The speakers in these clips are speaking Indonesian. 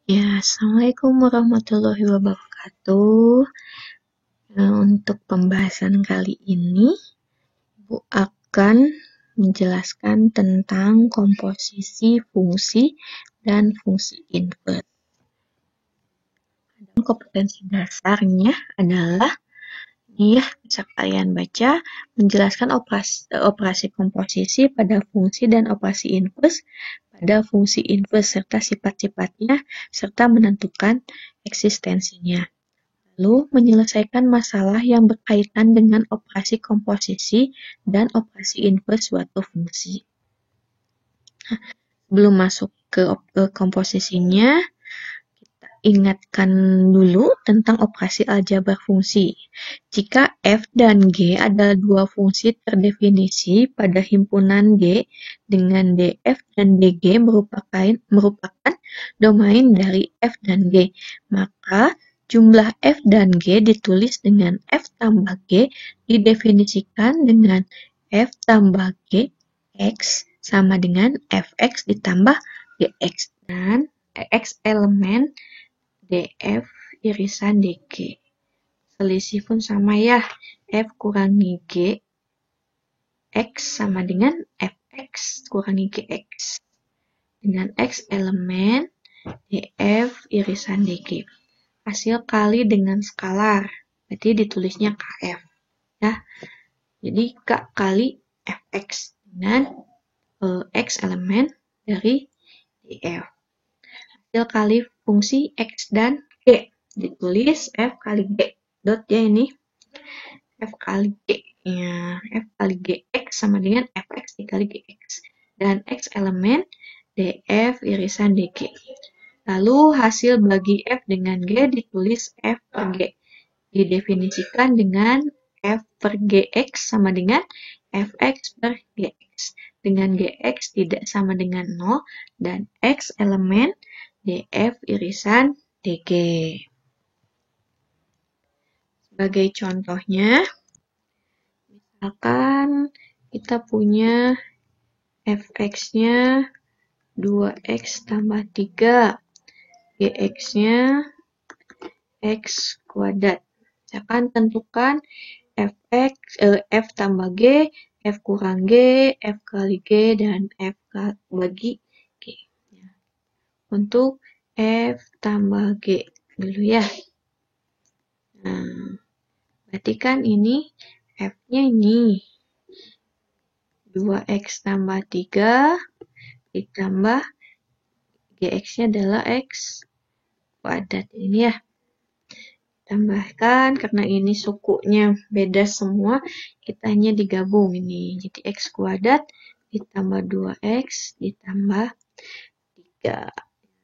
Ya, Assalamualaikum warahmatullahi wabarakatuh. Untuk pembahasan kali ini, Ibu akan menjelaskan tentang komposisi fungsi dan fungsi inverse. Kompetensi dasarnya adalah bisa kalian baca, menjelaskan operasi komposisi pada fungsi dan operasi inverse pada fungsi inverse serta sifat-sifatnya serta menentukan eksistensinya. Lalu, menyelesaikan masalah yang berkaitan dengan operasi komposisi dan operasi inverse suatu fungsi. Sebelum masuk ke komposisinya, kita ingatkan dulu tentang operasi aljabar fungsi. Jika f dan g adalah dua fungsi terdefinisi pada himpunan G dengan df dan dg merupakan domain dari f dan g, maka jumlah f dan g ditulis dengan f tambah g didefinisikan dengan f tambah g x sama dengan fx ditambah gx, dan x elemen df irisan dg. Selisih pun sama ya, f kurangi g x sama dengan fx kurangi gx dengan x elemen df irisan dg. Hasil kali dengan skalar, berarti ditulisnya kf ya. Jadi k kali fx dengan x elemen dari df. Hasil kali fungsi x dan g, ditulis f kali g dot ya, ini f kali g ya, f kali gx sama dengan fx dikali gx, dan x elemen df irisan dg. Lalu hasil bagi f dengan g ditulis f per g, didefinisikan dengan f per gx sama dengan fx per gx, dengan gx tidak sama dengan 0 dan x elemen df irisan dg. Sebagai contohnya, misalkan kita punya fx-nya 2x tambah 3, gx-nya x kuadrat. Misalkan tentukan f tambah g, f kurang g, f kali g, dan f bagi g. Untuk f tambah g dulu ya. Nah, berarti kan ini f-nya ini 2x tambah 3 ditambah gx-nya adalah x kuadrat ini ya. Tambahkan, karena ini sukunya beda semua, kita hanya digabung ini. Jadi x kuadrat ditambah 2x ditambah 3.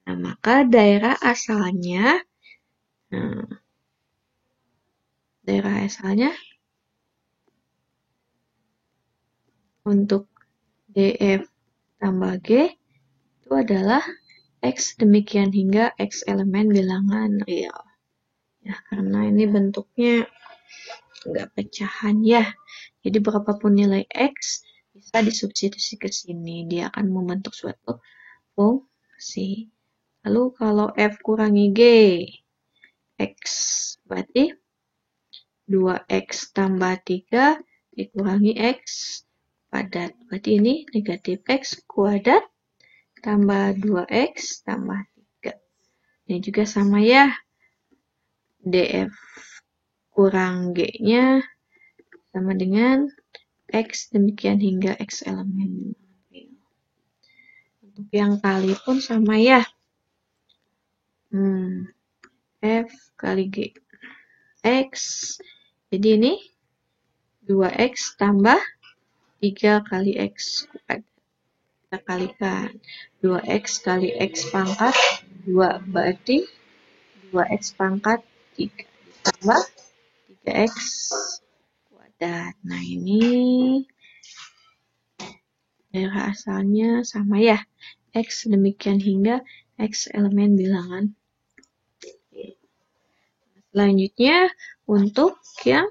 Nah, maka daerah asalnya untuk df tambah g itu adalah x demikian hingga x elemen bilangan real. Ya, karena ini bentuknya enggak pecahan ya. Jadi berapapun nilai x bisa disubstitusi ke sini, dia akan membentuk suatu fungsi. Lalu kalau f kurangi g, x berarti 2x tambah 3 dikurangi x kuadrat. Berarti ini negatif x kuadrat tambah 2x tambah 3. Ini juga sama ya. df kurang g-nya sama dengan x demikian hingga x elemen. Untuk yang kali pun sama ya. F kali g x. Jadi ini 2x tambah 3 kali x kuadrat. Kita kalikan. 2x kali x pangkat 2 berarti 2x pangkat 3 ditambah 3x kuadrat. Nah, ini daerah asalnya sama ya. X demikian hingga x elemen bilangan. Selanjutnya untuk yang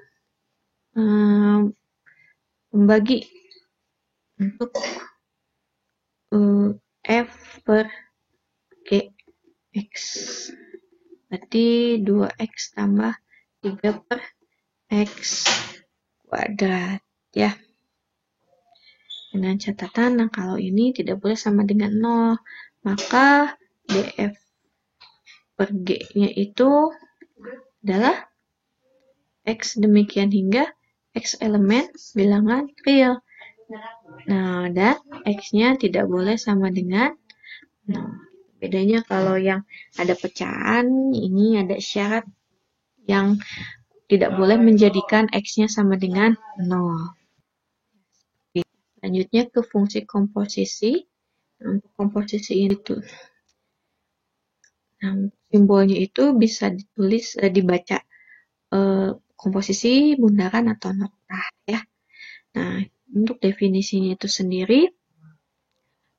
membagi untuk f per g. X. Berarti 2X tambah 3 per X kuadrat. Ya. Dengan catatan, nah kalau ini tidak boleh sama dengan 0. Maka df per G-nya itu adalah X demikian hingga X elemen bilangan real. Nah, dan X-nya tidak boleh sama dengan 0. Bedanya kalau yang ada pecahan, ini ada syarat yang tidak boleh menjadikan X-nya sama dengan 0. Selanjutnya ke fungsi komposisi. Untuk komposisi ini tuh, nah, simbolnya itu bisa ditulis, dibaca komposisi, bundaran, atau nokta ya. Nah, untuk definisinya itu sendiri,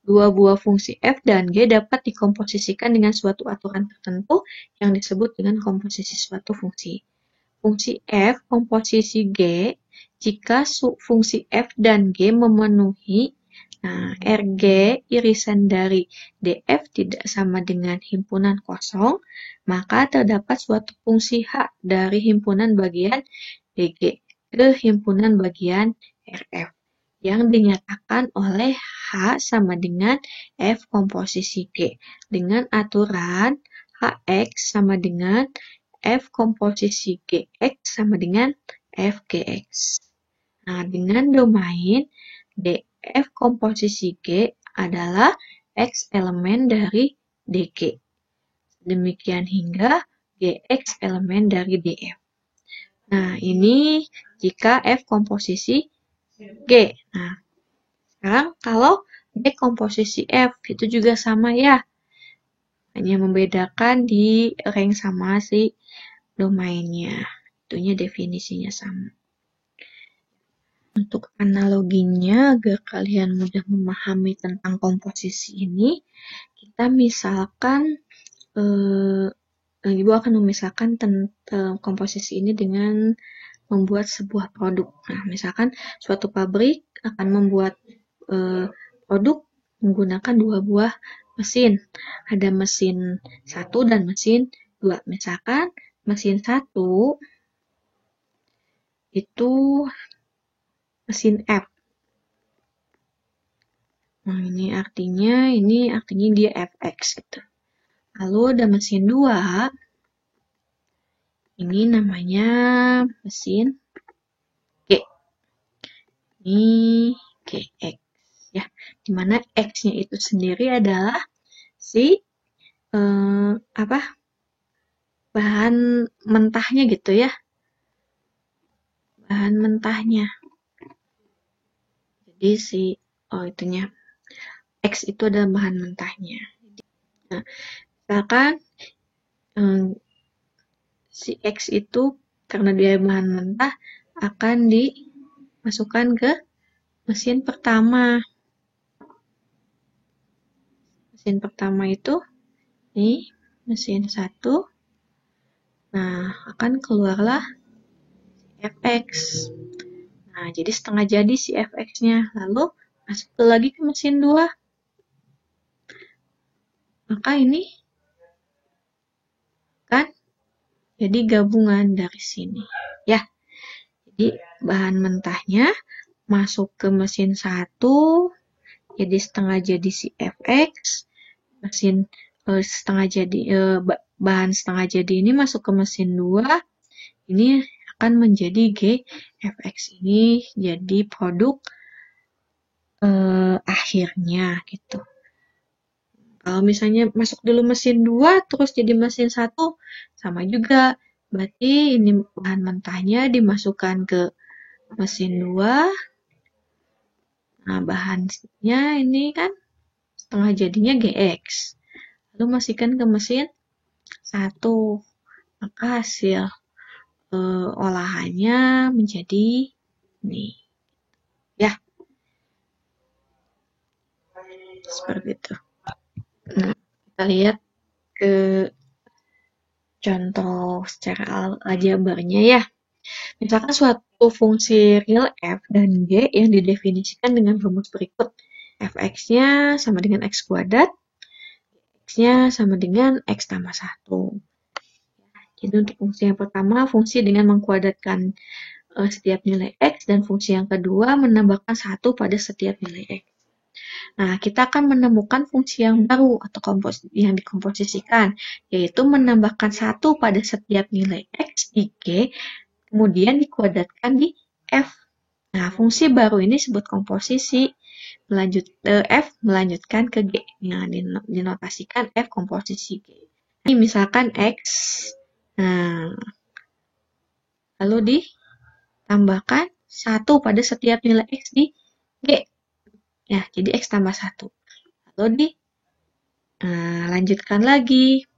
dua buah fungsi f dan g dapat dikomposisikan dengan suatu aturan tertentu yang disebut dengan komposisi suatu fungsi. Fungsi f komposisi g jika fungsi f dan g memenuhi, nah, Rg irisan dari df tidak sama dengan himpunan kosong, maka terdapat suatu fungsi h dari himpunan bagian dg ke himpunan bagian rf yang dinyatakan oleh H sama dengan F komposisi G dengan aturan Hx sama dengan F komposisi Gx sama dengan Fgx. Nah, dengan domain df komposisi G adalah X elemen dari dg. Demikian hingga Gx elemen dari df. Nah, ini jika F komposisi G. Nah, sekarang kalau G komposisi F, itu juga sama ya. Hanya membedakan di rank sama si domainnya. Itunya definisinya sama. Untuk analoginya, agar kalian mudah memahami tentang komposisi ini, kita misalkan, Ibu akan memisahkan komposisi ini dengan membuat sebuah produk. Nah, misalkan suatu pabrik akan membuat produk menggunakan dua buah mesin. Ada mesin 1 dan mesin 2. Misalkan mesin 1 itu mesin F. Nah, ini artinya dia Fx gitu. Lalu ada mesin 2. Ini namanya mesin G. Ini Gx ya. Dimana X-nya itu sendiri adalah si bahan mentahnya gitu ya. Bahan mentahnya. Jadi itunya X itu adalah bahan mentahnya. Nah, misalkan si X itu karena dia bahan mentah akan dimasukkan ke mesin pertama. Mesin pertama itu ini mesin 1. Nah, akan keluarlah Fx. Nah, jadi setengah jadi si Fx-nya. Lalu masuk lagi ke mesin 2. Maka ini kan jadi gabungan dari sini. Ya, jadi bahan mentahnya masuk ke mesin 1. Jadi setengah jadi si Fx. Mesin bahan setengah jadi ini masuk ke mesin 2. Ini akan menjadi G. Fx ini jadi produk akhirnya gitu. Kalau misalnya masuk dulu mesin 2 terus jadi mesin 1, sama juga. Berarti ini bahan mentahnya dimasukkan ke mesin 2. Nah, bahannya ini kan setengah jadinya Gx. Lalu masukkan ke mesin 1. Maka hasil olahannya menjadi ini. Ya. Seperti itu. Nah, kita lihat ke contoh secara aljabarnya ya. Misalkan suatu fungsi real f dan g yang didefinisikan dengan rumus berikut. Fx-nya sama dengan x kuadrat, X-nya sama dengan X tambah 1. Jadi untuk fungsi yang pertama, fungsi dengan mengkuadratkan setiap nilai X, dan fungsi yang kedua menambahkan 1 pada setiap nilai X. Nah, kita akan menemukan fungsi yang baru atau yang dikomposisikan, yaitu menambahkan 1 pada setiap nilai X di G, kemudian dikuadratkan di F. Nah, fungsi baru ini disebut komposisi. F melanjutkan ke G. Nah, dinotasikan F komposisi G. Ini misalkan X, nah, lalu ditambahkan 1 pada setiap nilai X di G. Ya, jadi X tambah 1. Lalu lanjutkan lagi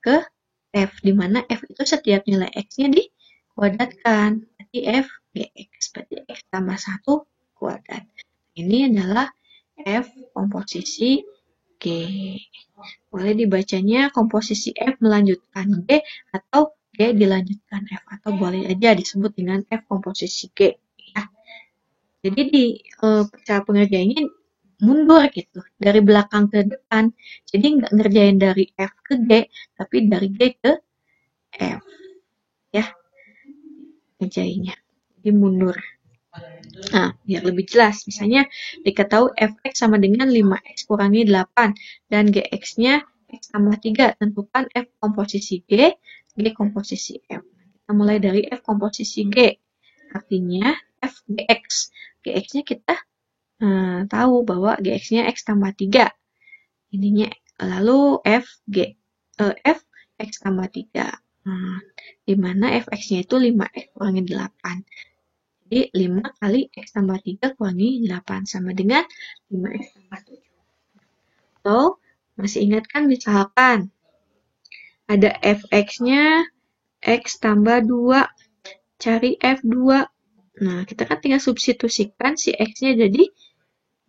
ke F, di mana F itu setiap nilai X-nya dikuadratkan. Berarti F GX, berarti X tambah 1 kuadrat. Ini adalah F komposisi G. Boleh dibacanya komposisi F melanjutkan G atau G dilanjutkan F, atau boleh aja disebut dengan F komposisi G. Ya. Jadi di cara pengerjaannya mundur gitu, dari belakang ke depan. Jadi nggak ngerjain dari F ke G, tapi dari G ke F. Ya, ngerjainnya. Jadi mundur. Nah, biar lebih jelas, misalnya diketahui Fx sama dengan 5x kurangi 8, dan Gx-nya x tambah 3. Tentukan F komposisi G, G komposisi F. Kita mulai dari F komposisi G. Artinya F Gx. Gx-nya kita tahu bahwa Gx-nya x tambah 3. Ininya lalu F x tambah 3. Di mana Fx-nya itu 5x kurangi 8. Jadi 5 kali x tambah 3 kurangi 8 sama dengan 5x tambah 7. Atau masih ingat kan misalkan ada Fx-nya x tambah 2. Cari F2. Nah, kita kan tinggal substitusikan si x-nya jadi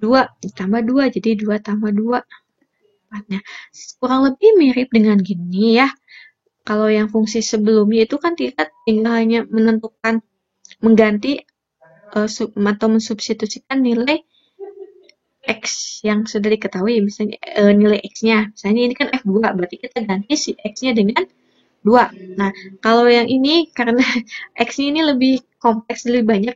2 ditambah 2, jadi 2 tambah 2. Nah, kurang lebih mirip dengan gini ya. Kalau yang fungsi sebelumnya itu kan kita tinggal hanya menentukan, mengganti atau mensubstitusikan nilai X yang sudah diketahui, misalnya nilai X-nya. Misalnya ini kan F2, berarti kita ganti si X-nya dengan 2. Nah, kalau yang ini karena X-nya ini lebih kompleks, lebih banyak,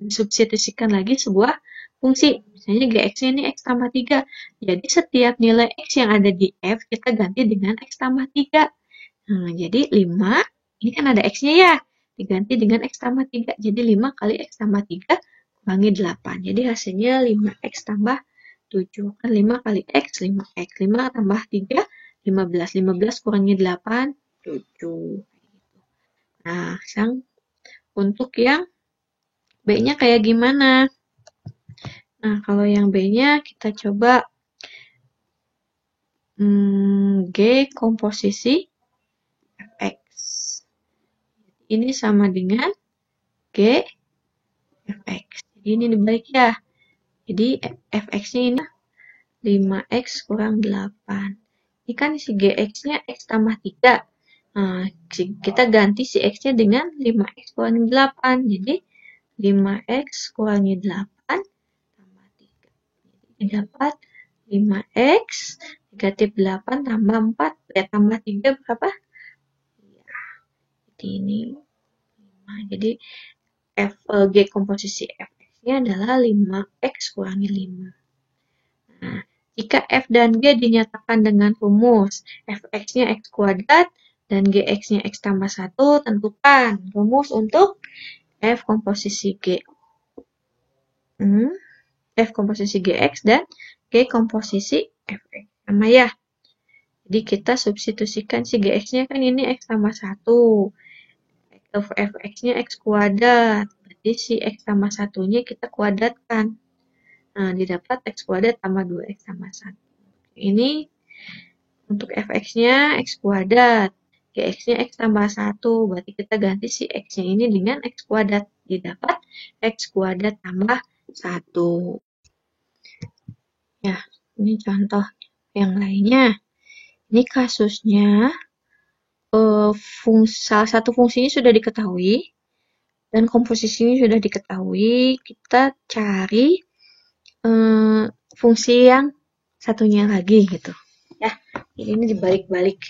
disubstitusikan lagi sebuah fungsi. Misalnya Gx-nya ini X tambah 3. Jadi setiap nilai X yang ada di F, kita ganti dengan X tambah 3. Nah, jadi 5, ini kan ada X-nya ya, diganti dengan X tambah 3. Jadi 5 kali X tambah 3 kurangi 8. Jadi hasilnya 5X tambah 7. Kan 5 kali X, 5X. 5 tambah 3, 15. 15 kurangi 8, 7. Nah, untuk yang B-nya kayak gimana? Nah, kalau yang B-nya kita coba G komposisi Fx. Ini sama dengan G Fx. Jadi ini dibalik ya. Jadi Fx-nya ini 5x kurang 8. Ini kan si Gx-nya x tambah 3. Nah, kita ganti si x-nya dengan 5x kurangi 8. Jadi 5x kurangi 8 tambah 3. Jadi dapat 5x negatif 8 tambah 4. Tambah 3 berapa? Ya, jadi ini 5. Jadi G komposisi Fx-nya adalah 5x kurangi 5. Nah, jika F dan G dinyatakan dengan rumus Fx-nya x kuadrat dan Gx-nya x tambah 1, tentukan rumus untuk F komposisi G. F komposisi Gx dan G komposisi Fx. Sama ya. Jadi kita substitusikan si Gx-nya kan ini x tambah 1. Fx-nya x kuadrat. Berarti si x tambah 1-nya kita kuadratkan. Nah, didapat x kuadrat tambah 2x tambah 1. Ini untuk Fx-nya x kuadrat. Gx-nya x tambah 1. Berarti kita ganti si x-nya ini dengan x kuadrat. Didapat x kuadrat tambah 1. Ya, ini contoh yang lainnya. Ini kasusnya salah satu fungsinya sudah diketahui dan komposisinya sudah diketahui. Kita cari fungsi yang satunya lagi gitu. Ya, Jadi ini dibalik-balik.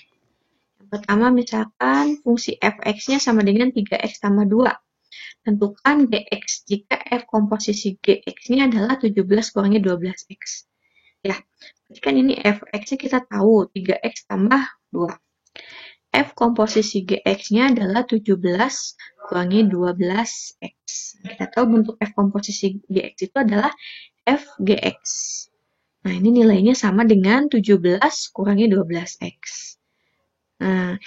Yang pertama misalkan fungsi fx-nya sama dengan 3x tambah 2. Tentukan gx jika f komposisi gx-nya adalah 17 kurangi 12x. Ya, berarti kan ini fx-nya kita tahu 3x tambah 2. F komposisi gx-nya adalah 17 kurangi 12x. Kita tahu bentuk F komposisi gx itu adalah fgx. Nah, ini nilainya sama dengan 17 kurangi 12x. Nah,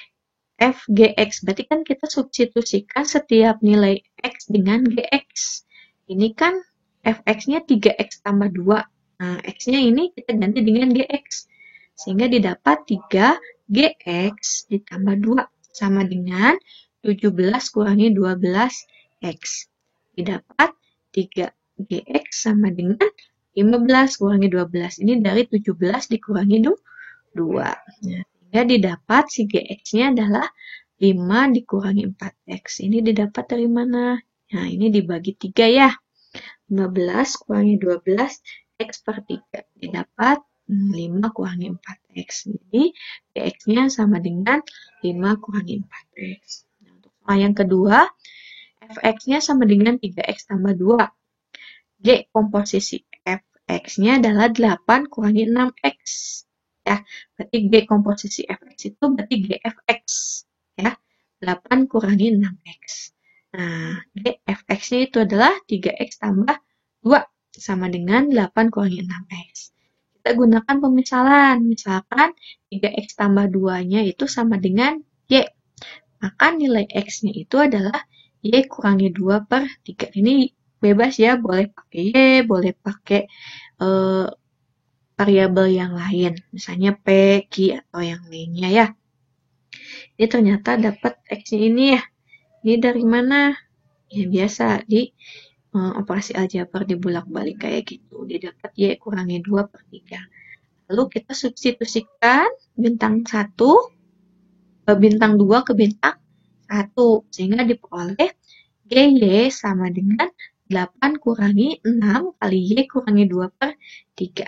fgx berarti kan kita substitusikan setiap nilai x dengan gx. Ini kan fx-nya 3x tambah 2. Nah, x-nya ini kita ganti dengan gx. Sehingga didapat 3gx ditambah 2 sama dengan 17 kurangi 12x. Didapat 3gx sama dengan 15 kurangi 12. Ini dari 17 dikurangi 2. Nah, sehingga didapat si gx-nya adalah 5 dikurangi 4x. Ini didapat dari mana? Nah, ini dibagi 3 ya. 15 kurangi 12, x per 3. Didapat 5 kurangi 4x. Jadi, gx-nya sama dengan 5 kurangi 4x. Nah, untuk soal yang kedua, fx-nya sama dengan 3x tambah 2. G komposisi fx-nya adalah 8 kurangi 6x. Ya, berarti G komposisi fx itu berarti gfx. Ya, 8 kurangi 6x. Nah, gfx-nya itu adalah 3x tambah 2 sama dengan 8 kurangi 6x. Kita gunakan pemisalan. Misalkan 3x tambah 2-nya itu sama dengan y. Maka nilai x-nya itu adalah y kurangi 2 per 3. Ini bebas ya, boleh pakai y, boleh pakai variabel yang lain. Misalnya p, q, atau yang lainnya ya. Ini ternyata dapat x-nya ini ya. Ini dari mana? Ya biasa, di operasi aljabar dibulak-balik kayak gitu. Dia dapat y kurangi 2 per 3. Lalu kita substitusikan bintang 2 ke bintang 1. Sehingga diperoleh GY sama dengan 8 kurangi 6 kali Y kurangi 2 per 3.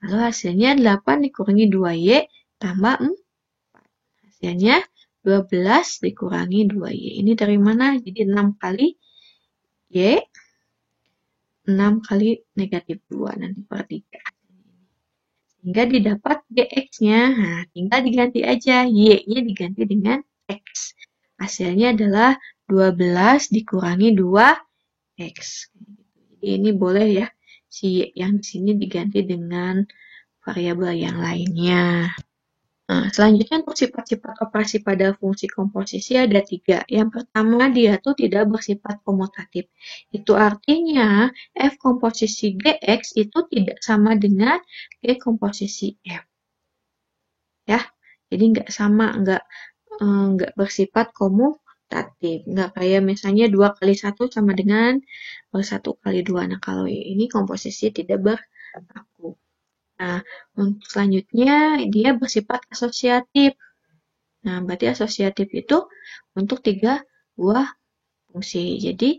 Lalu hasilnya 8 dikurangi 2Y tambah 4. Hasilnya 12 dikurangi 2Y. Ini dari mana? Jadi 6 kali Y, 6 kali negatif 2 nanti per 3. Sehingga didapat GX-nya. Nah, tinggal diganti aja. Y-nya diganti dengan X. Hasilnya adalah 12 dikurangi 2X. Jadi ini boleh ya, si Y yang di sini diganti dengan variabel yang lainnya. Nah, selanjutnya untuk sifat-sifat operasi pada fungsi komposisi ada 3. Yang pertama, dia tuh tidak bersifat komutatif. Itu artinya F komposisi GX itu tidak sama dengan G komposisi F. Ya, jadi nggak sama, nggak bersifat komutatif. Nggak kayak misalnya 2 kali 1 sama dengan 1 kali 2. Nah, kalau ini komposisi tidak berlaku. Nah, untuk selanjutnya dia bersifat asosiatif. Nah, berarti asosiatif itu untuk 3 buah fungsi. Jadi,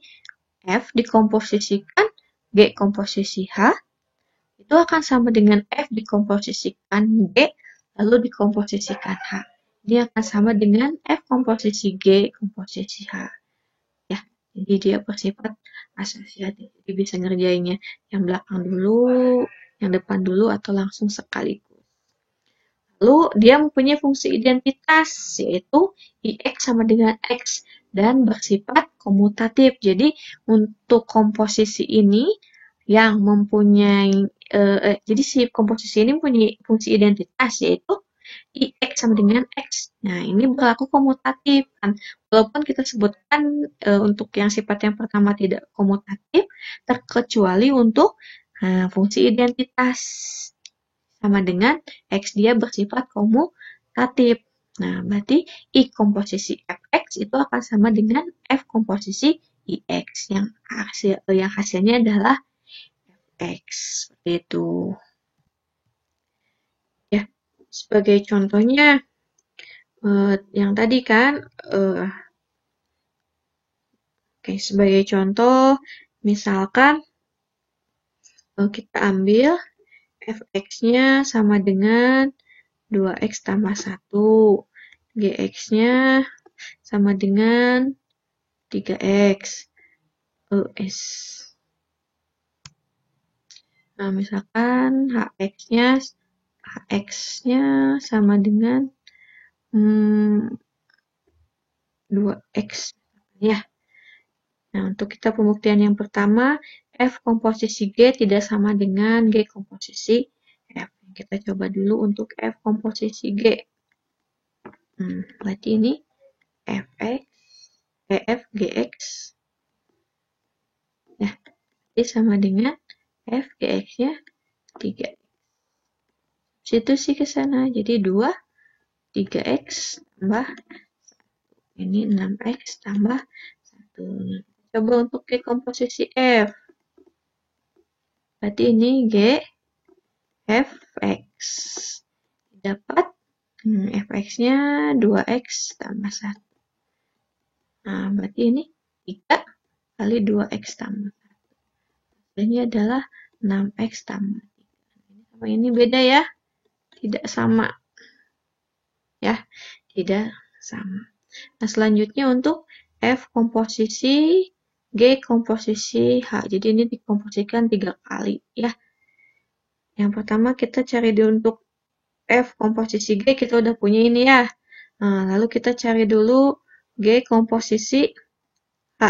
F dikomposisikan G komposisi H, itu akan sama dengan F dikomposisikan G, lalu dikomposisikan H. Ini akan sama dengan F komposisi G komposisi H. Ya, jadi dia bersifat asosiatif. Jadi bisa ngerjainnya yang belakang dulu, yang depan dulu, atau langsung sekaligus. Lalu dia mempunyai fungsi identitas, yaitu IX sama dengan X, dan bersifat komutatif. Jadi untuk komposisi ini yang mempunyai, jadi si komposisi ini mempunyai fungsi identitas, yaitu IX sama dengan X. Nah, ini berlaku komutatif. Kan? Walaupun kita sebutkan untuk yang sifat yang pertama tidak komutatif, terkecuali untuk fungsi identitas. Sama dengan X dia bersifat komutatif. Nah, berarti I komposisi Fx itu akan sama dengan F komposisi Ix yang hasilnya adalah Fx. Seperti itu. Ya, sebagai contohnya yang tadi kan sebagai contoh misalkan kita ambil Fx-nya sama dengan 2x tambah 1. Gx-nya sama dengan 3x. Es. Nah, misalkan hx-nya sama dengan 2x. Ya. Nah, untuk kita pembuktian yang pertama, F komposisi G tidak sama dengan G komposisi F. Kita coba dulu untuk F komposisi G. Berarti ini F Gx. Ya, jadi sama dengan F Gx-nya 3. Substitusi ke sana, jadi 2, 3x tambah 1. Ini 6x tambah 1. Coba untuk G komposisi F. Berarti ini G Fx. Dapat Fx-nya 2x tambah 1. Nah, berarti ini 3 kali 2x tambah 1. Hasilnya adalah 6x tambah 3. Ini sama ini beda ya. Tidak sama. Ya, tidak sama. Nah, selanjutnya untuk F komposisi G komposisi H. Jadi ini dikomposisikan 3 kali ya. Yang pertama kita cari dulu untuk F komposisi G, kita udah punya ini ya. Nah, lalu kita cari dulu G komposisi H.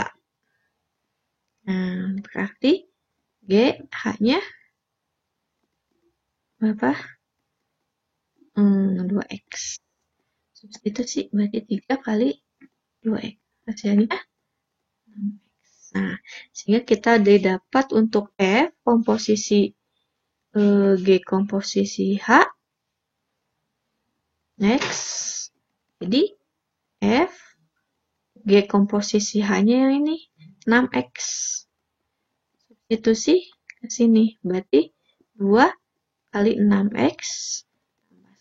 Nah, berarti G H-nya berapa? 2x. Substitusi berarti 3 kali 2x. Hasilnya 6x. Nah, sehingga kita dapat untuk F komposisi G komposisi H. Next. Jadi F G komposisi H-nya yang ini 6x. Substitusi ke sini. Berarti 2 kali 6x tambah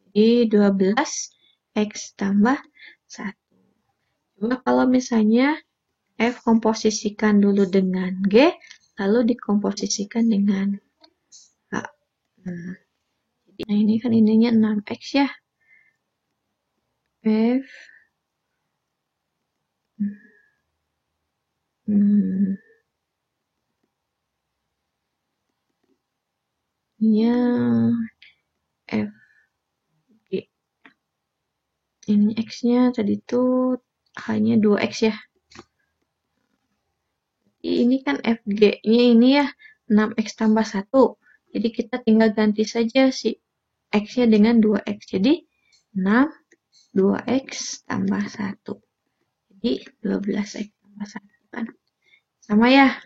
1. Jadi 12x tambah 1. Coba kalau misalnya F komposisikan dulu dengan G, lalu dikomposisikan dengan H. Nah, ini kan ininya 6x ya. F nya F G. Ini x-nya tadi tuh hanya 2x ya. Ini kan FG-nya ini ya 6x tambah 1. Jadi kita tinggal ganti saja si x-nya dengan 2x. Jadi 6 2x tambah 1. Jadi 12x tambah 1 kan. Sama ya.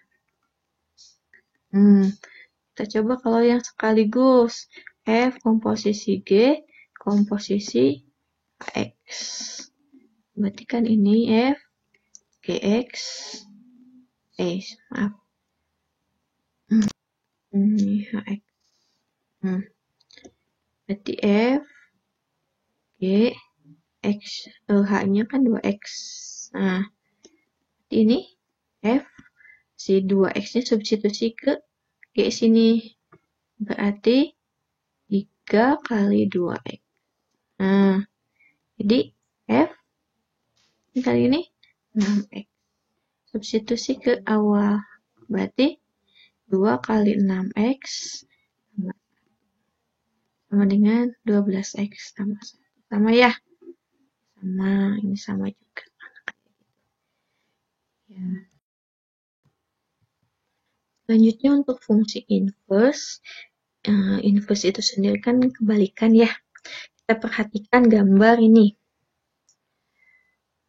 Kita coba kalau yang sekaligus. F komposisi G komposisi X. Berarti kan ini F Gx. Maaf. Ini Hx. Berarti F G X. H-nya kan 2x. Nah, ini F si 2x-nya substitusi ke G sini. Berarti 3 kali 2x. Nah, jadi F kali ini 6x. Substitusi ke awal. Berarti 2 kali 6x sama dengan 12x tambah 1. Sama ya? Sama, ini sama juga. Ya. Selanjutnya untuk fungsi inverse. Inverse itu sendiri kan kebalikan ya. Kita perhatikan gambar ini.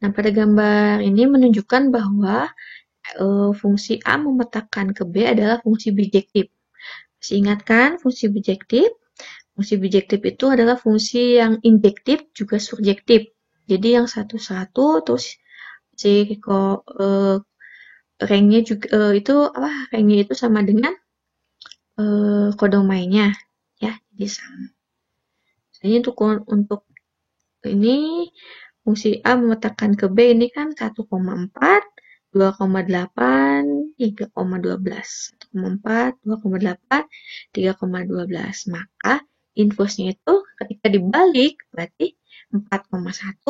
Nah, pada gambar ini menunjukkan bahwa fungsi A memetakan ke B adalah fungsi bijektif. Masih ingat kan fungsi bijektif? Fungsi bijektif itu adalah fungsi yang injektif juga surjektif. Jadi yang satu-satu terus si rank-nya juga rank-nya itu sama dengan kodomainya ya, jadi sama. Misalnya untuk ini fungsi A memetakan ke B ini kan 1,4, 2,8, 3,12. 1,4, 2,8, 3,12. Maka inverse-nya itu ketika dibalik berarti 4,1,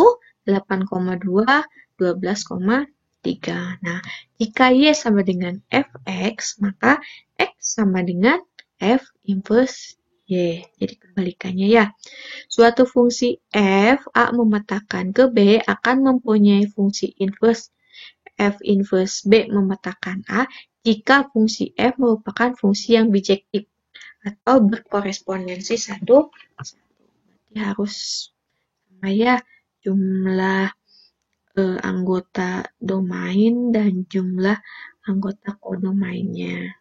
8,2, 12,3. Nah, jika Y sama dengan Fx, maka X sama dengan F inverse Y. Jadi kebalikannya ya. Suatu fungsi F, A memetakan ke B akan mempunyai fungsi inverse F inverse B memetakan A jika fungsi F merupakan fungsi yang bijektif atau berkorespondensi satu. Berarti harus sama ya jumlah anggota domain dan jumlah anggota kodomainnya.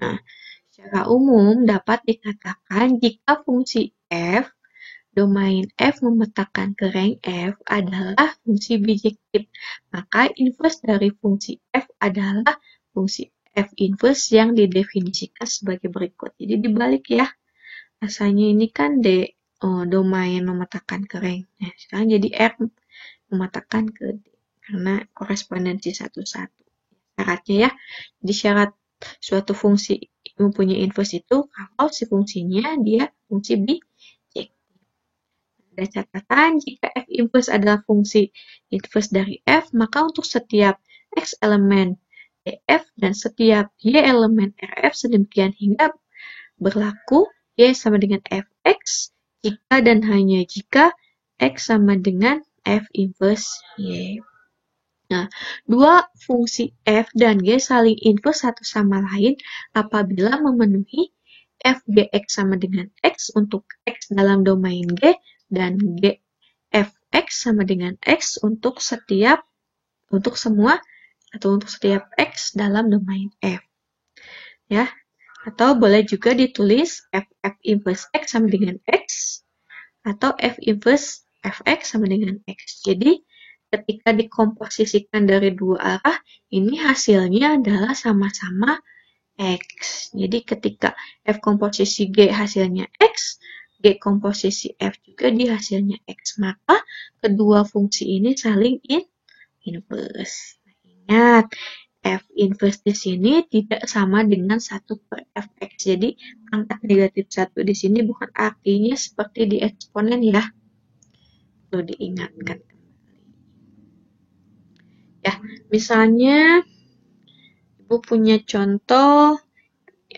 Nah, secara umum dapat dikatakan jika fungsi F, domain F memetakan ke rank F adalah fungsi bijektif, maka inverse dari fungsi F adalah fungsi F inverse yang didefinisikan sebagai berikut. Jadi dibalik ya. Asalnya ini kan domain memetakan ke rank. Nah, sekarang jadi F memetakan ke D karena korespondensi satu-satu. Syaratnya ya. Jadi syarat suatu fungsi mempunyai inverse itu kalau si fungsinya dia fungsi bijektif. Ada catatan jika F inverse adalah fungsi inverse dari F, maka untuk setiap X elemen DF dan setiap Y elemen RF sedemikian hingga berlaku Y sama dengan Fx jika dan hanya jika X sama dengan F inverse Y. Nah, dua fungsi F dan G saling inverse satu sama lain apabila memenuhi Fgx sama dengan X untuk X dalam domain G dan G Fx sama dengan X untuk setiap X dalam domain F. Ya. Atau boleh juga ditulis F inverse X sama dengan X atau F inverse Fx sama dengan X. Jadi ketika dikomposisikan dari dua arah, ini hasilnya adalah sama-sama X. Jadi ketika F komposisi G hasilnya X, G komposisi F juga di hasilnya X. Maka kedua fungsi ini saling inverse. Nah, ingat, F inverse di sini tidak sama dengan 1/Fx. Jadi pangkat negatif 1 di sini bukan artinya seperti di eksponen ya. Perlu diingatkan. Ya, misalnya Ibu punya contoh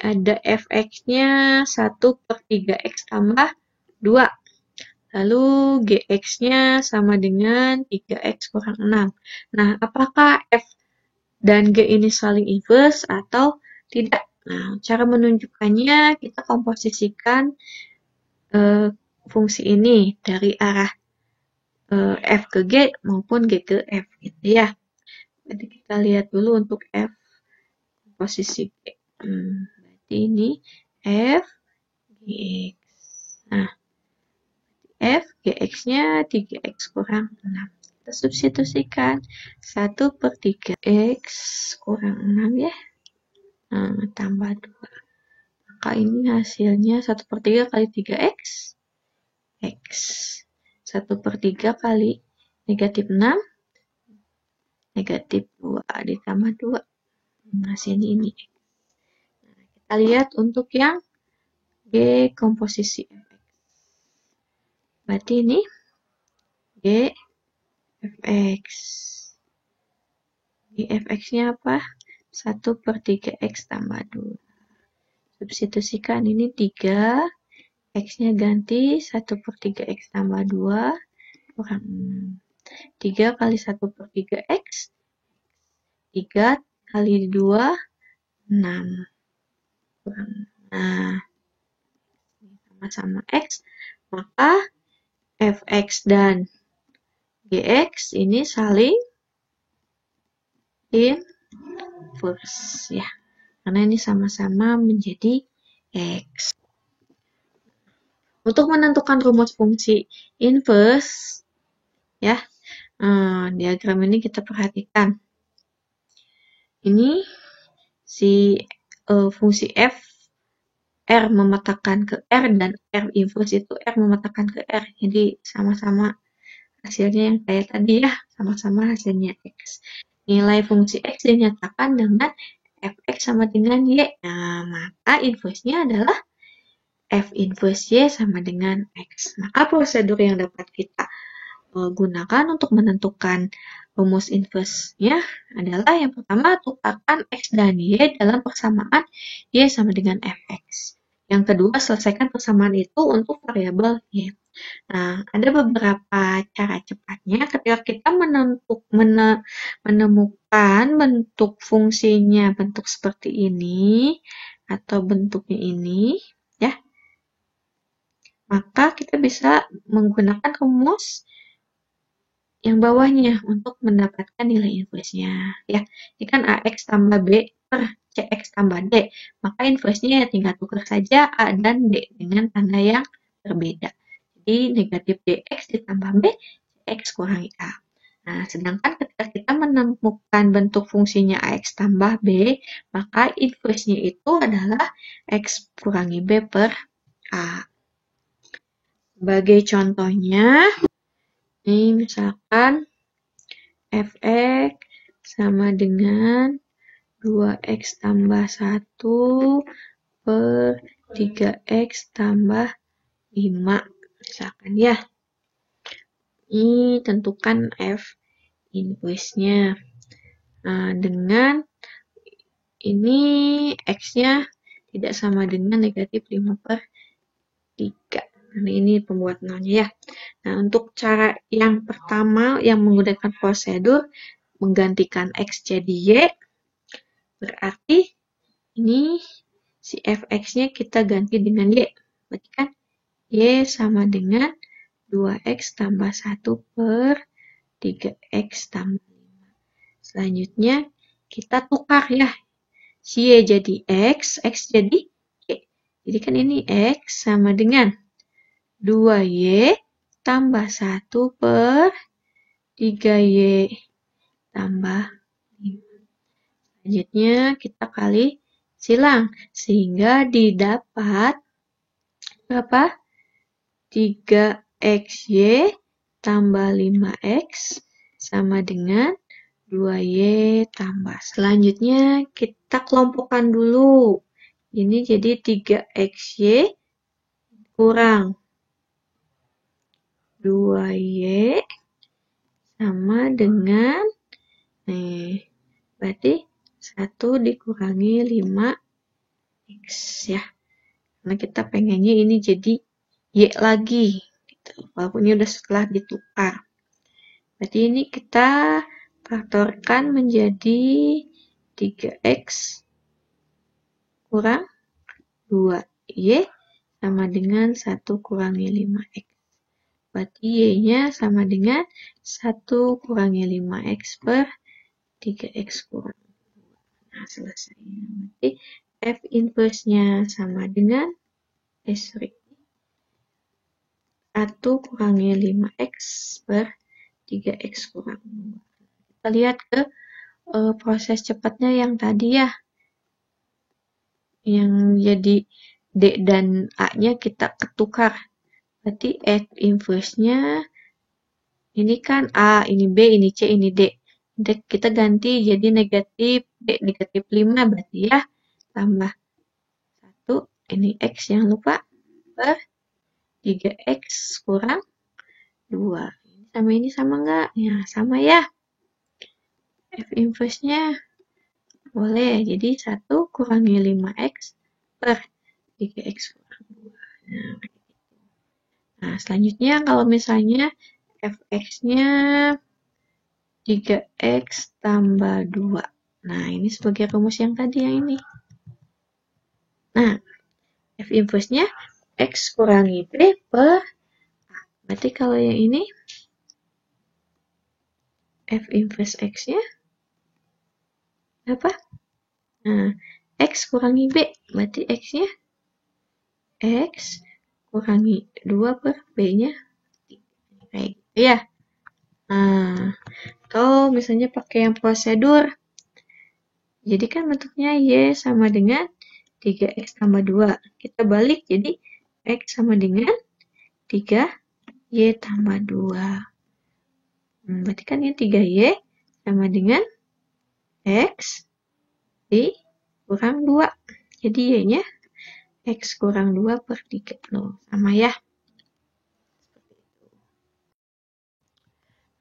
ada Fx-nya 1/3x tambah 2. Lalu Gx-nya sama dengan 3x kurang 6. Nah, apakah F dan G ini saling inverse atau tidak? Nah, cara menunjukkannya kita komposisikan fungsi ini dari arah F ke G maupun G ke F gitu ya. Jadi kita lihat dulu untuk F posisi G. Berarti ini F Gx. Nah, F Gx-nya 3x kurang 6. Kita substitusikan 1/3x kurang 6 ya. Nah, tambah 2. Maka ini hasilnya 1/3 kali 3x. X. 1/3 kali negatif 6. Negatif 2 ditambah 2. Hasilnya ini. Nah, kita lihat untuk yang G komposisi Fx. Berarti ini G Fx. G Fx-nya apa? 1/3x tambah 2. Substitusikan ini 3. X-nya ganti 1/3x tambah 2 kurang 6. 3 kali 1/3x. 3 kali 2, 6. Kurang. Nah, sama-sama X. Maka Fx dan Gx ini saling inverse ya. Karena ini sama-sama menjadi X. Untuk menentukan rumus fungsi inverse ya, diagram ini kita perhatikan. Ini si fungsi F R memetakan ke R dan R inverse itu R memetakan ke R. Jadi sama-sama hasilnya yang kayak tadi ya, sama-sama hasilnya X. Nilai fungsi X dinyatakan dengan Fx sama dengan Y. Nah, maka inverse-nya adalah F inverse Y sama dengan X. Maka prosedur yang dapat kita gunakan untuk menentukan rumus inverse-nya adalah yang pertama, tukarkan X dan Y dalam persamaan Y sama dengan Fx. Yang kedua, selesaikan persamaan itu untuk variabel Y. Nah, ada beberapa cara cepatnya ketika kita menemukan bentuk fungsinya, bentuk seperti ini, atau bentuknya ini, ya. Maka kita bisa menggunakan rumus yang bawahnya untuk mendapatkan nilai inverse-nya, ya. Ini kan AX tambah B per CX tambah D, maka inverse-nya ya tinggal tukar saja A dan D dengan tanda yang berbeda. Jadi negatif DX ditambah B, CX kurangi A. Nah, sedangkan ketika kita menemukan bentuk fungsinya AX tambah B, maka inverse-nya itu adalah X kurangi B per A. Sebagai contohnya, ini misalkan Fx sama dengan 2x tambah 1 per 3x tambah 5. Misalkan ya. Ini tentukan F inverse-nya. Nah, dengan ini X-nya tidak sama dengan negatif 5 per 3. Nah, ini pembuat nolnya ya. Nah, untuk cara yang pertama yang menggunakan prosedur menggantikan X jadi Y, berarti ini si Fx-nya kita ganti dengan Y. Berarti kan Y sama dengan 2x tambah 1 per 3x tambah 5. Selanjutnya kita tukar ya. Si Y jadi X jadi Y. Jadi kan ini X sama dengan 2Y tambah 1 per 3Y tambah 5. Selanjutnya kita kali silang. Sehingga didapat berapa? 3XY tambah 5X sama dengan 2Y tambah. Selanjutnya kita kelompokkan dulu. Ini jadi 3XY kurang 2Y sama dengan, berarti 1 dikurangi 5X ya. Karena kita pengennya ini jadi Y lagi. Gitu. Walaupun ini udah setelah ditukar. Berarti ini kita faktorkan menjadi 3X kurang 2Y sama dengan 1 kurangi 5X. Berarti Y-nya sama dengan 1 kurangi 5X per 3X kurang 2. Nah, selesai. Berarti F inverse-nya sama dengan 1 kurangi 5X per 3X kurang 2. Kita lihat ke proses cepatnya yang tadi ya. Yang jadi D dan A-nya kita ketukar. Berarti F inverse-nya ini kan A, ini B, ini C, ini D. Kita ganti jadi negatif D, negatif 5 berarti ya. Tambah 1, ini X yang lupa, per 3X kurang 2. Ini sama enggak? Ya, sama ya. F inverse-nya boleh. Jadi 1 kurangi 5X per 3X kurang 2. Nah, selanjutnya kalau misalnya Fx-nya 3X tambah 2. Nah, ini sebagai rumus yang tadi yang ini. Nah, F inverse-nya X kurangi B per A. Berarti kalau yang ini F inverse X-nya apa? Nah, X kurangi B. Berarti X-nya X kurangi 2 per B-nya. Kayak gitu ya. Nah, kalau misalnya pakai yang prosedur, jadi kan bentuknya Y sama dengan 3X tambah 2. Kita balik jadi X sama dengan 3Y tambah 2. Berarti kan ini 3Y sama dengan X dikurang 2. Jadi Y-nya X kurang 2 per 3. No, sama ya.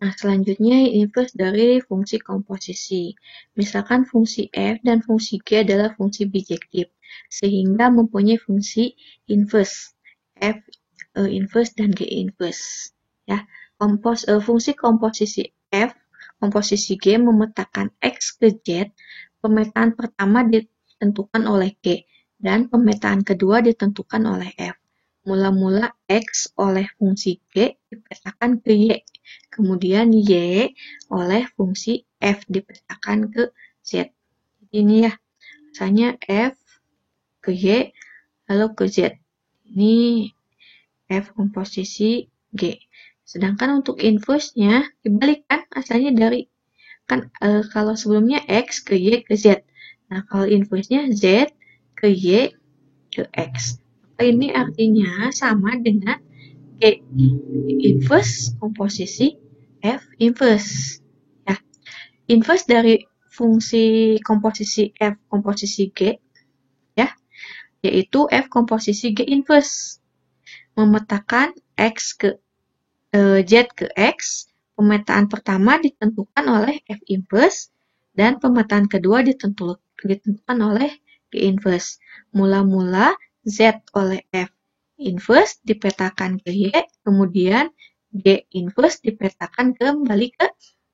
Nah, selanjutnya inverse dari fungsi komposisi. Misalkan fungsi f dan fungsi g adalah fungsi bijektif, sehingga mempunyai fungsi inverse. F inverse dan g inverse. Ya, fungsi komposisi f, komposisi g memetakan x ke z. Pemetaan pertama ditentukan oleh g, dan pemetaan kedua ditentukan oleh f. Mula-mula x oleh fungsi g dipetakan ke y. Kemudian Y oleh fungsi F dipetakan ke Z. Ini ya, misalnya F ke Y, lalu ke Z. Ini F komposisi G. Sedangkan untuk inverse-nya dibalikan, asalnya dari, kan kalau sebelumnya X ke Y ke Z. Nah, kalau inverse-nya Z ke Y ke X. Maka ini artinya sama dengan G inverse komposisi F inverse. Ya, inverse dari fungsi komposisi F komposisi G, ya, yaitu F komposisi G inverse. Memetakan X ke Z ke X, pemetaan pertama ditentukan oleh F inverse, dan pemetaan kedua ditentukan oleh G inverse. Mula-mula Z oleh F inverse dipetakan ke Y, kemudian G inverse dipetakan kembali ke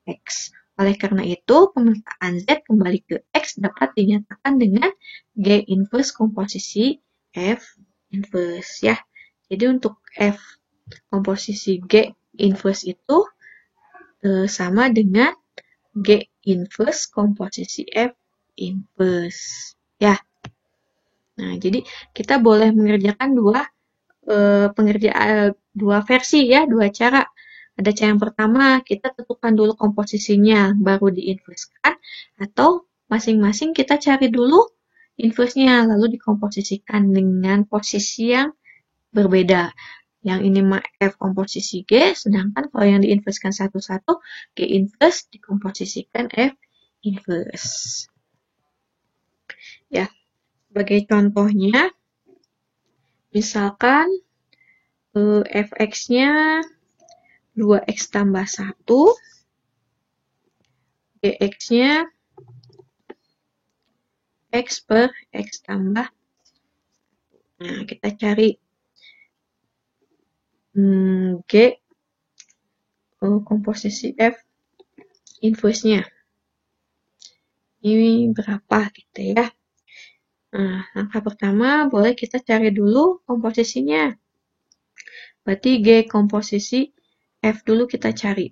X. Oleh karena itu, pemetaan Z kembali ke X dapat dinyatakan dengan G inverse komposisi F inverse ya. Jadi untuk F komposisi G inverse itu sama dengan G inverse komposisi F inverse ya. Nah, jadi kita boleh mengerjakan dua versi ya, dua cara. Ada cara yang pertama, kita tentukan dulu komposisinya, baru diinverskan, atau masing-masing kita cari dulu inverse-nya, lalu dikomposisikan dengan posisi yang berbeda. Yang ini F komposisi G, sedangkan kalau yang diinverskan satu-satu, G inverse dikomposisikan F inverse. Ya, sebagai contohnya, misalkan fx-nya 2x tambah 1, gx-nya x per x tambah 1. Nah, kita cari G komposisi F inverse-nya. Ini berapa gitu ya. Nah, langkah pertama boleh kita cari dulu komposisinya. Berarti G komposisi F dulu kita cari.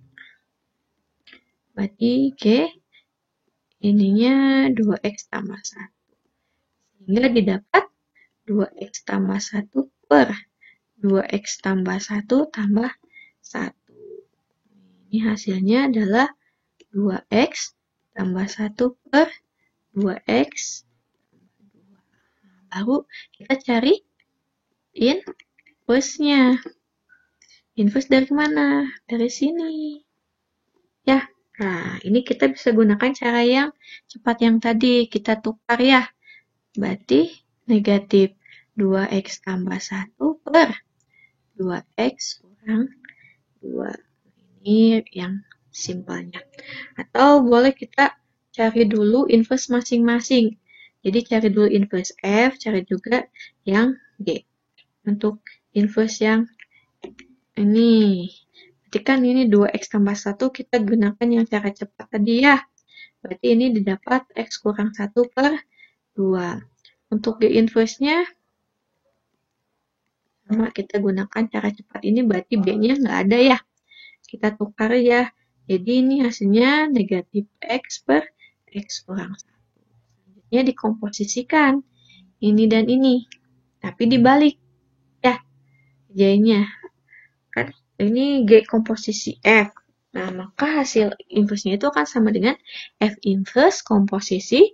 Berarti G ininya 2x tambah 1. Sehingga didapat 2x tambah 1 per 2x tambah 1 tambah 1. Ini hasilnya adalah 2x tambah 1 per 2x tambah 2. Baru kita cari inverse-nya. Inverse dari mana? Dari sini. Ya. Nah, ini kita bisa gunakan cara yang cepat yang tadi. Kita tukar ya. Berarti negatif 2x tambah 1 per 2x kurang 2. Ini yang simpelnya. Atau boleh kita cari dulu inverse masing-masing. Jadi cari dulu inverse F, cari juga yang G. Untuk inverse yang ini, berarti kan ini 2x tambah 1, kita gunakan yang cara cepat tadi ya. Berarti ini didapat x kurang 1 per 2. Untuk G inverse-nya, sama kita gunakan cara cepat ini, berarti B-nya nggak ada ya. Kita tukar ya. Jadi ini hasilnya negatif x per x kurang 1. Selanjutnya dikomposisikan ini dan ini. Tapi dibalik ya. J-nya. Kan ini G komposisi F. Nah, maka hasil inverse-nya itu akan sama dengan F inverse komposisi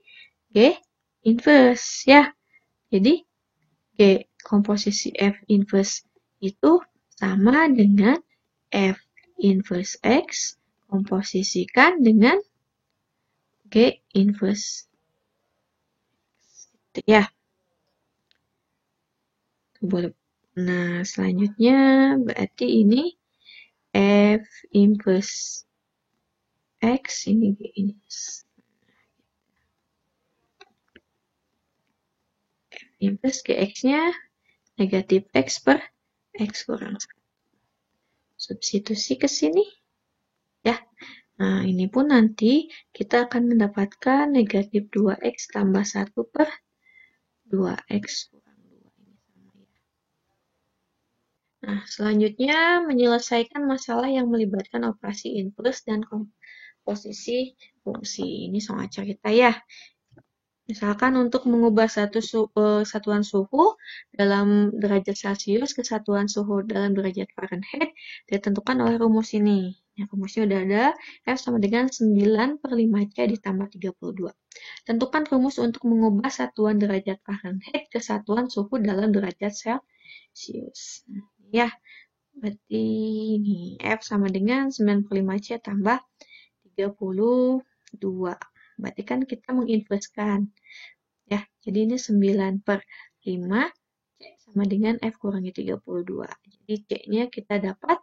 G inverse ya. Jadi G komposisi F inverse itu sama dengan F inverse X komposisikan dengan G inverse. Gitu ya. Boleh. Nah, selanjutnya berarti ini F inverse X, ini G inverse. F inverse GX-nya negatif X per X kurang 1. Substitusi ke sini. Ya. Nah, ini pun nanti kita akan mendapatkan negatif 2X tambah 1 per 2X kurang 2. Ini sama ya. Nah, selanjutnya menyelesaikan masalah yang melibatkan operasi inverse dan komposisi fungsi. Ini soal cerita ya. Misalkan untuk mengubah satuan suhu dalam derajat Celcius ke satuan suhu dalam derajat Fahrenheit ditentukan oleh rumus ini. Ya, rumusnya udah ada, F sama dengan 9 per 5C ditambah 32. Tentukan rumus untuk mengubah satuan derajat Fahrenheit ke satuan suhu dalam derajat Celcius. Ya, berarti ini F sama dengan 9 per 5C tambah 32. Berarti kan kita menginverskan. Ya, jadi ini 9 per 5, C sama dengan F kurangi 32. Jadi C-nya kita dapat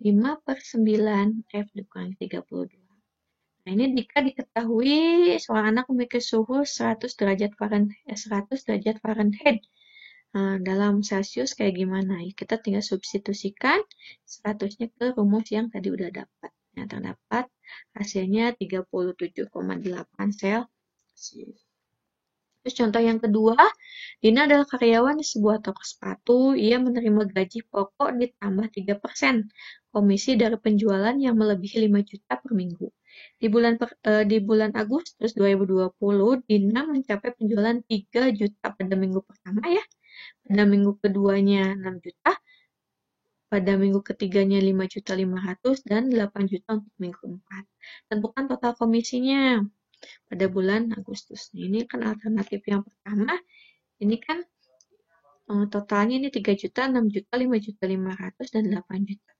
5 per 9, F dikurangi 32. Nah, ini jika diketahui seorang anak memiliki suhu 100 derajat Fahrenheit. Nah, dalam Celcius kayak gimana? Ya, kita tinggal substitusikan 100-nya ke rumus yang tadi udah dapat. Nah, terdapat hasilnya 37,8 Celcius. Terus contoh yang kedua, Dina adalah karyawan di sebuah toko sepatu. Ia menerima gaji pokok ditambah 3% komisi dari penjualan yang melebihi 5 juta per minggu. Di bulan Agustus 2020, Dina mencapai penjualan 3 juta pada minggu pertama ya. Pada minggu keduanya 6 juta. Pada minggu ketiganya 5.500.000 dan 8 juta untuk minggu keempat. Tentukan total komisinya pada bulan Agustus. Ini kan alternatif yang pertama. Ini kan totalnya ini 3 juta, 6 juta, 5.500.000 dan 8 juta.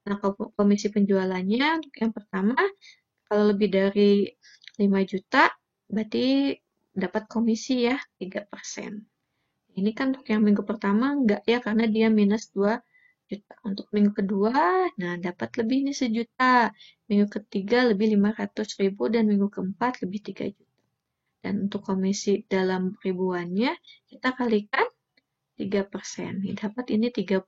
Nah, komisi penjualannya untuk yang pertama, kalau lebih dari 5 juta, berarti dapat komisi ya, 3%. Ini kan untuk yang minggu pertama enggak ya, karena dia minus 2 juta. Untuk minggu kedua, nah dapat lebih nih 1 juta. Minggu ketiga lebih 500.000 dan minggu keempat lebih 3 juta. Dan untuk komisi dalam ribuannya, kita kalikan 3%. Dapat ini 30,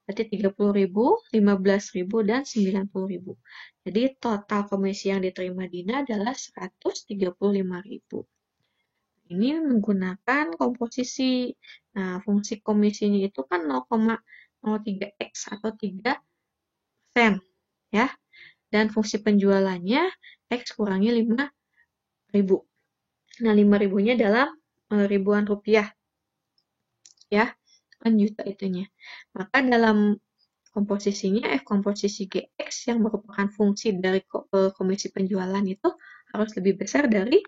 berarti 30.000, 15.000, dan 90.000. Jadi total komisi yang diterima Dina adalah 135.000. Ini menggunakan komposisi. Nah, fungsi komisinya itu kan 0,03X atau 3%. Ya. Dan fungsi penjualannya X kurangi 5.000. Nah, 5.000-nya dalam ribuan rupiah. Ya, kan juta itunya. Maka dalam komposisinya F komposisi GX yang merupakan fungsi dari komisi penjualan itu harus lebih besar dari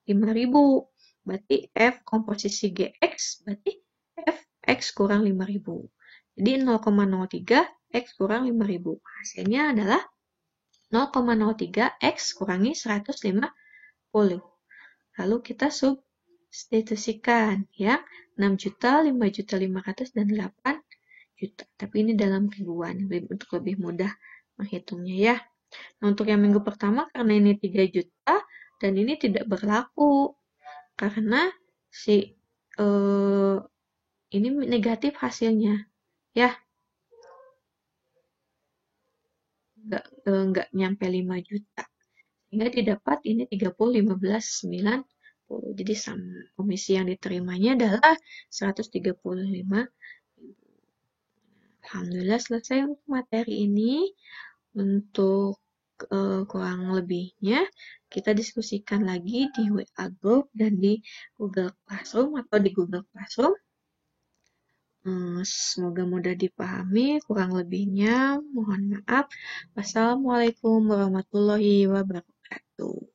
5.000. Berarti F komposisi GX berarti F X kurang 5.000. Jadi 0,03 X kurang 5.000. Hasilnya adalah 0,03 X kurangi 150. Lalu kita substitusikan ya. 6 juta, 5.500.000 dan 8 juta. Tapi ini dalam ribuan untuk lebih mudah menghitungnya ya. Nah, untuk yang minggu pertama karena ini 3 juta dan ini tidak berlaku karena ini negatif hasilnya ya. Enggak nyampe 5 juta. Sehingga didapat ini 30, 15, 90. Jadi sama komisi yang diterimanya adalah 135. Alhamdulillah selesai untuk materi ini. Untuk kurang lebihnya kita diskusikan lagi di WA Group dan di Google Classroom atau di Google Classroom. Semoga mudah dipahami, kurang lebihnya mohon maaf. Wassalamualaikum warahmatullahi wabarakatuh.